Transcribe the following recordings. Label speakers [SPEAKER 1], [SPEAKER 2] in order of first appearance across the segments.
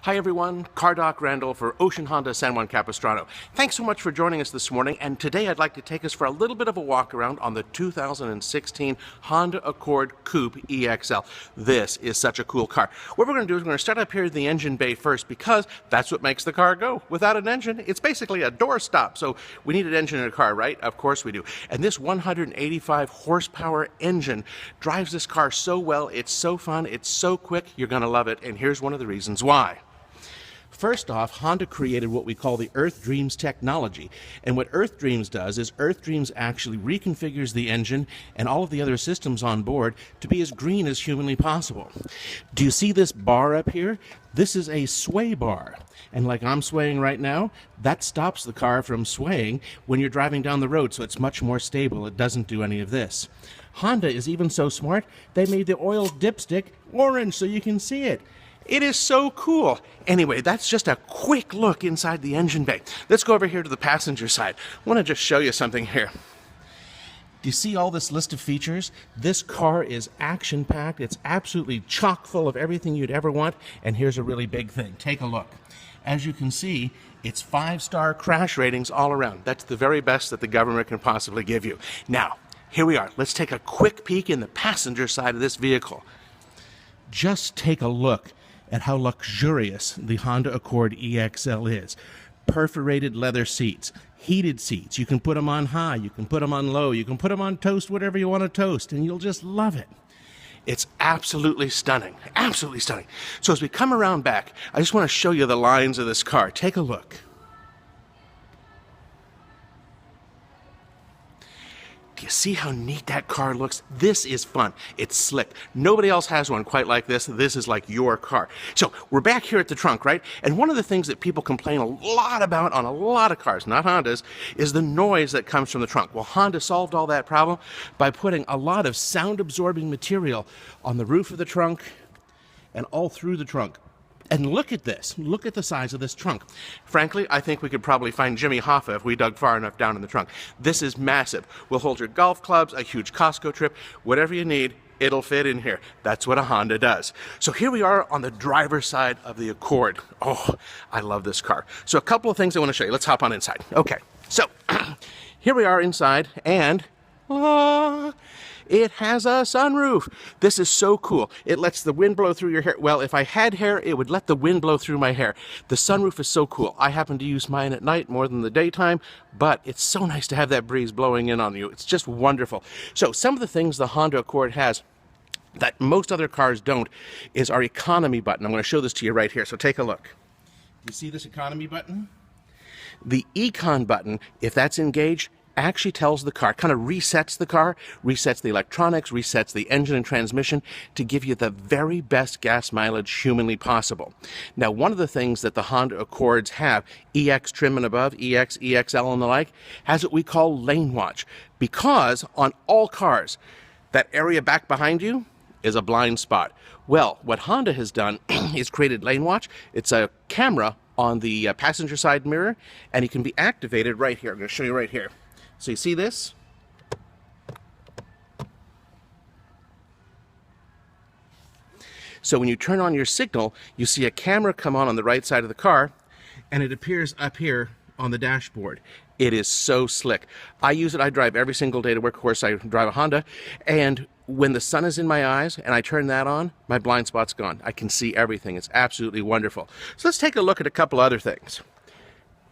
[SPEAKER 1] Hi everyone, Doc Randall for Ocean Honda San Juan Capistrano. Thanks so much for joining us this morning, and today I'd like to take us for a little bit of a walk around on the 2016 Honda Accord Coupe EX-L. This is such a cool car. What we're going to do is we're going to start up here in the engine bay first because that's what makes the car go. Without an engine, it's basically a doorstop, so we need an engine in a car, right? Of course we do. And this 185 horsepower engine drives this car so well, it's so fun, it's so quick, you're going to love it, and here's one of the reasons why. First off, Honda created what we call the Earth Dreams technology. And what Earth Dreams does is Earth Dreams actually reconfigures the engine and all of the other systems on board to be as green as humanly possible. Do you see this bar up here? This is a sway bar. And like I'm swaying right now, that stops the car from swaying when you're driving down the road, so it's much more stable. It doesn't do any of this. Honda is even so smart, they made the oil dipstick orange so you can see it. It is so cool. Anyway, that's just a quick look inside the engine bay. Let's go over here to the passenger side. I want to just show you something here. Do you see all this list of features? This car is action-packed. It's absolutely chock full of everything you'd ever want. And here's a really big thing. Take a look. As you can see, it's 5-star crash ratings all around. That's the very best that the government can possibly give you. Now, here we are. Let's take a quick peek in the passenger side of this vehicle. Just take a look at how luxurious the Honda Accord EX-L is. Perforated leather seats, heated seats. You can put them on high, you can put them on low, you can put them on toast, whatever you want to toast, and you'll just love it. It's absolutely stunning, absolutely stunning. So as we come around back, I just want to show you the lines of this car. Take a look. Do you see how neat that car looks? This is fun. It's slick. Nobody else has one quite like this. This is like your car. So we're back here at the trunk, right? And one of the things that people complain a lot about on a lot of cars, not Hondas, is the noise that comes from the trunk. Well, Honda solved all that problem by putting a lot of sound-absorbing material on the roof of the trunk and all through the trunk. And look at this. Look at the size of this trunk. Frankly, I think we could probably find Jimmy Hoffa if we dug far enough down in the trunk. This is massive. We'll hold your golf clubs, a huge Costco trip, whatever you need, it'll fit in here. That's what a Honda does. So here we are on the driver's side of the Accord. Oh, I love this car. So a couple of things I want to show you. Let's hop on inside. Okay, so here we are inside, and it has a sunroof. This is so cool. It lets the wind blow through your hair. Well, if I had hair, it would let the wind blow through my hair. The sunroof is so cool. I happen to use mine at night more than the daytime, but it's so nice to have that breeze blowing in on you. It's just wonderful. So some of the things the Honda Accord has that most other cars don't is our economy button. I'm going to show this to you right here, so take a look. You see this economy button? The econ button, if that's engaged, actually tells the car, kind of resets the car, resets the electronics, resets the engine and transmission to give you the very best gas mileage humanly possible. Now, one of the things that the Honda Accords have, EX trim and above, EX, EXL and the like, has what we call lane watch. Because on all cars, that area back behind you is a blind spot. Well, what Honda has done is created lane watch. It's a camera on the passenger side mirror, and it can be activated right here. I'm going to show you right here. So you see this? So when you turn on your signal, you see a camera come on the right side of the car, and it appears up here on the dashboard. It is so slick. I use it. I drive every single day to work. Of course, I drive a Honda, and when the sun is in my eyes and I turn that on, my blind spot's gone. I can see everything. It's absolutely wonderful. So let's take a look at a couple other things.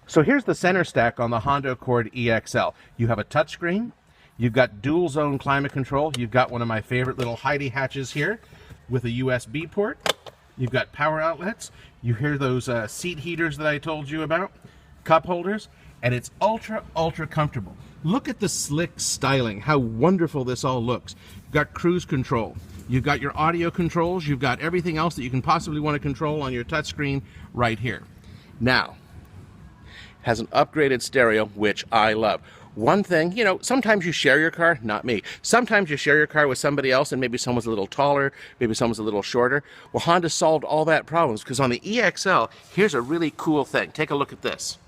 [SPEAKER 1] So here's the center stack on the Honda Accord EX-L. You have a touchscreen, you've got dual zone climate control, you've got one of my favorite little hidey hatches here with a USB port, you've got power outlets, you hear those seat heaters that I told you about, cup holders, and it's ultra comfortable. Look at the slick styling, how wonderful this all looks. You've got cruise control, you've got your audio controls, you've got everything else that you can possibly want to control on your touchscreen right here. Now, has an upgraded stereo, which I love. One thing, you know, sometimes you share your car, not me. Sometimes you share your car with somebody else and maybe someone's a little taller, maybe someone's a little shorter. Well, Honda solved all that problems because on the EX-L, here's a really cool thing. Take a look at this.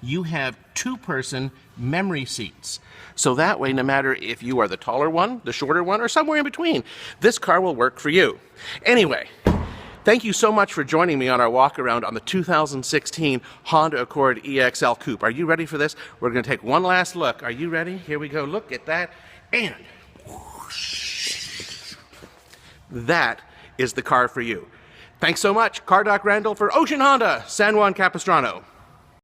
[SPEAKER 1] You have two-person memory seats. So that way, no matter if you are the taller one, the shorter one, or somewhere in between, this car will work for you. Anyway, Thank you so much for joining me on our walk around on the 2016 Honda Accord EX-L Coupe. Are you ready for this? We're going to take one last look. Are you ready? Here we go. Look at that. And that is the car for you. Thanks so much. Car Doc Randall for Ocean Honda, San Juan Capistrano.